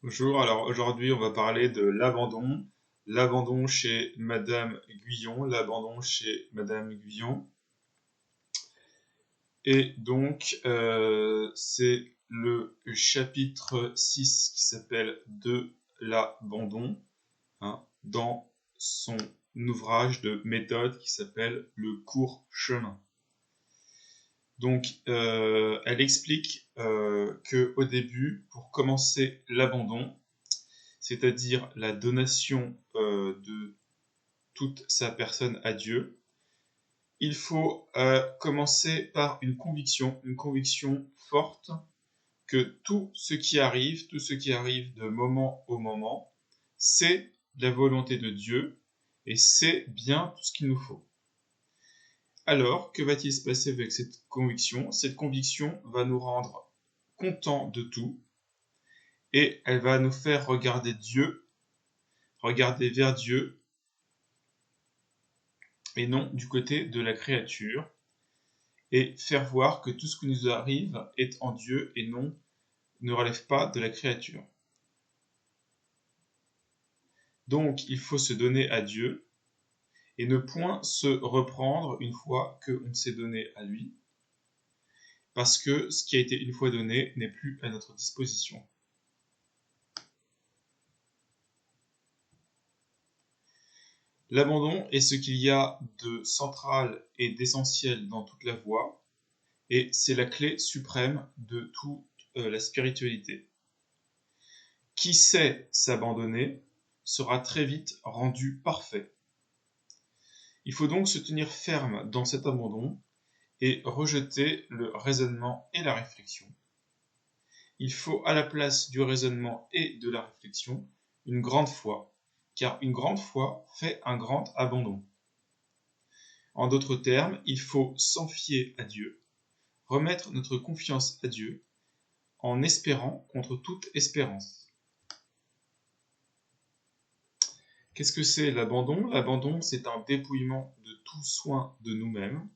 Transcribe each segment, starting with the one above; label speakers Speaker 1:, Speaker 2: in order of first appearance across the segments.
Speaker 1: Bonjour, alors aujourd'hui on va parler de l'abandon chez Madame Guyon, l'abandon chez Madame Guyon. Et donc c'est le chapitre 6 qui s'appelle De l'abandon, hein, dans son ouvrage de méthode qui s'appelle Le court chemin. Donc, elle explique que au début, pour commencer l'abandon, c'est-à-dire la donation de toute sa personne à Dieu, il faut commencer par une conviction forte que tout ce qui arrive de moment au moment, c'est la volonté de Dieu et c'est bien tout ce qu'il nous faut. Alors, que va-t-il se passer avec cette conviction? Cette conviction va nous rendre contents de tout et elle va nous faire regarder vers Dieu et non du côté de la créature et faire voir que tout ce qui nous arrive est en Dieu et ne relève pas de la créature. Donc, il faut se donner à Dieu et ne point se reprendre une fois qu'on s'est donné à lui, parce que ce qui a été une fois donné n'est plus à notre disposition. L'abandon est ce qu'il y a de central et d'essentiel dans toute la voie, et c'est la clé suprême de toute la spiritualité. Qui sait s'abandonner sera très vite rendu parfait. Il faut donc se tenir ferme dans cet abandon et rejeter le raisonnement et la réflexion. Il faut à la place du raisonnement et de la réflexion une grande foi, car une grande foi fait un grand abandon. En d'autres termes, il faut s'en fier à Dieu, remettre notre confiance à Dieu, en espérant contre toute espérance. Qu'est-ce que c'est l'abandon? L'abandon, c'est un dépouillement de tout soin de nous-mêmes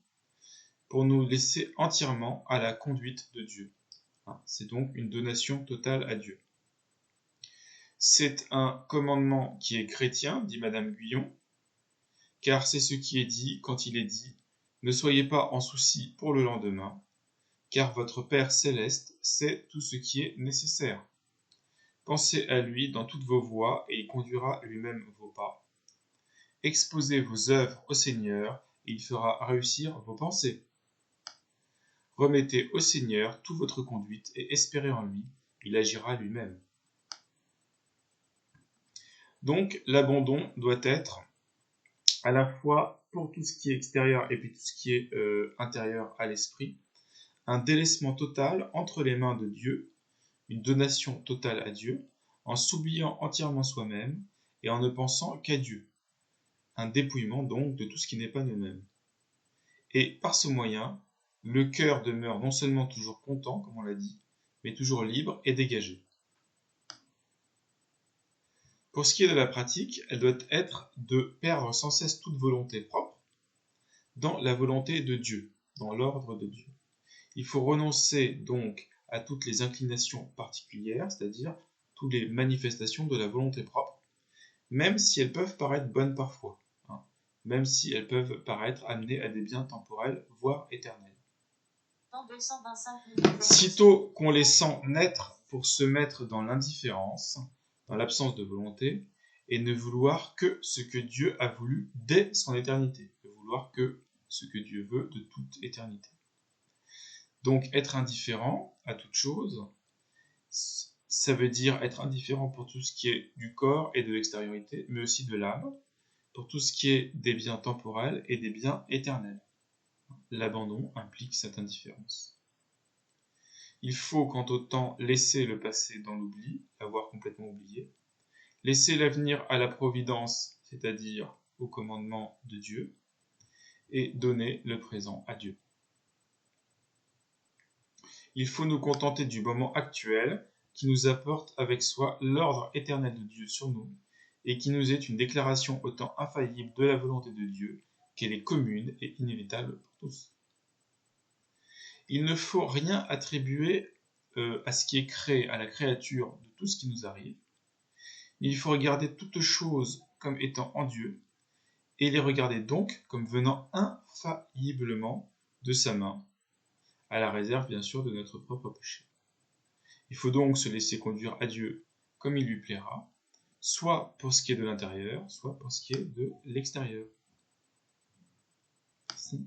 Speaker 1: pour nous laisser entièrement à la conduite de Dieu. C'est donc une donation totale à Dieu. C'est un commandement qui est chrétien, dit Madame Guyon, car c'est ce qui est dit quand il est dit « Ne soyez pas en souci pour le lendemain, car votre Père céleste sait tout ce qui est nécessaire. Pensez à lui dans toutes vos voies et il conduira lui-même vos pas. Exposez vos œuvres au Seigneur et il fera réussir vos pensées. Remettez au Seigneur toute votre conduite et espérez en lui, il agira lui-même. » Donc l'abandon doit être à la fois pour tout ce qui est extérieur et puis tout ce qui est intérieur à l'esprit, un délaissement total entre les mains de Dieu, une donation totale à Dieu, en s'oubliant entièrement soi-même et en ne pensant qu'à Dieu. Un dépouillement donc de tout ce qui n'est pas nous-mêmes. Et par ce moyen, le cœur demeure non seulement toujours content, comme on l'a dit, mais toujours libre et dégagé. Pour ce qui est de la pratique, elle doit être de perdre sans cesse toute volonté propre dans la volonté de Dieu, dans l'ordre de Dieu. Il faut renoncer donc à toutes les inclinations particulières, c'est-à-dire toutes les manifestations de la volonté propre, même si elles peuvent paraître bonnes parfois, même si elles peuvent paraître amenées à des biens temporels, voire éternels. Sitôt qu'on les sent naître pour se mettre dans l'indifférence, dans l'absence de volonté, et ne vouloir que ce que Dieu a voulu dès son éternité, ne vouloir que ce que Dieu veut de toute éternité. Donc être indifférent à toute chose, ça veut dire être indifférent pour tout ce qui est du corps et de l'extériorité, mais aussi de l'âme, pour tout ce qui est des biens temporels et des biens éternels. L'abandon implique cette indifférence. Il faut, quant au temps, laisser le passé dans l'oubli, l'avoir complètement oublié, laisser l'avenir à la providence, c'est-à-dire au commandement de Dieu, et donner le présent à Dieu. Il faut nous contenter du moment actuel qui nous apporte avec soi l'ordre éternel de Dieu sur nous et qui nous est une déclaration autant infaillible de la volonté de Dieu qu'elle est commune et inévitable pour tous. Il ne faut rien attribuer à ce qui est créé, à la créature de tout ce qui nous arrive. Il faut regarder toutes choses comme étant en Dieu, et les regarder donc comme venant infailliblement de sa main, à la réserve bien sûr de notre propre péché. Il faut donc se laisser conduire à Dieu comme il lui plaira, soit pour ce qui est de l'intérieur, soit pour ce qui est de l'extérieur. Merci.